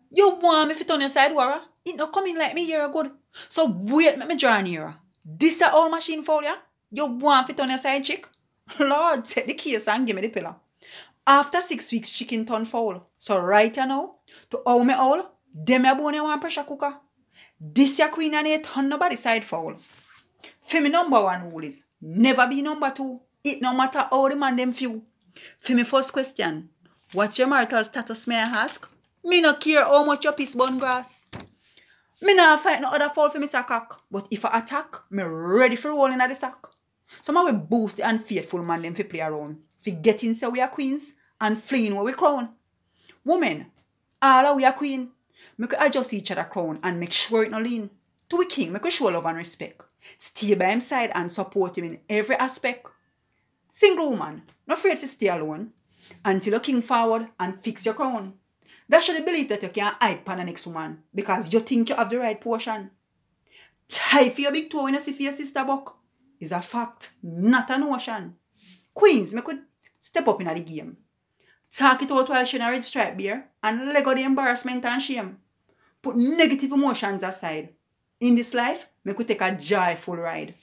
You want me to turn your side, Wara? It not coming like me here good. So wait, let me draw nearer. This a old machine for you? You want to turn your side, chick? Lord, take the case and give me the pillar. After 6 weeks, chicken turn foul. So right now, to all me all, dem a bone one pressure cooker. This ya queen and 800 nobody side foul. For me number one rule is, never be number two. It no matter how the man them few. For me first question, what's your marital status, may I ask? Me no care how much your piece bun grass. Me not fight no other foul for me to cock. But if I attack, me ready for rolling at the sack. Some will boost the unfaithful man them fi play around. Fi getting say we are queens and fleeing where we crown. Women, all of we are queen. Make we adjust each other crown and make sure it no lean. To we king, make we show love and respect. Stay by him side and support him in every aspect. Single woman, not afraid to stay alone until you king forward and fix your crown. That should believe that you can hype on the next woman because you think you have the right portion. Tie for your big toe when you see for your sister buck is a fact, not a notion. Queens, me could step up in the game. Talk it out while she in a red stripe beer and let go the embarrassment and shame. Put negative emotions aside. In this life, me could take a joyful ride.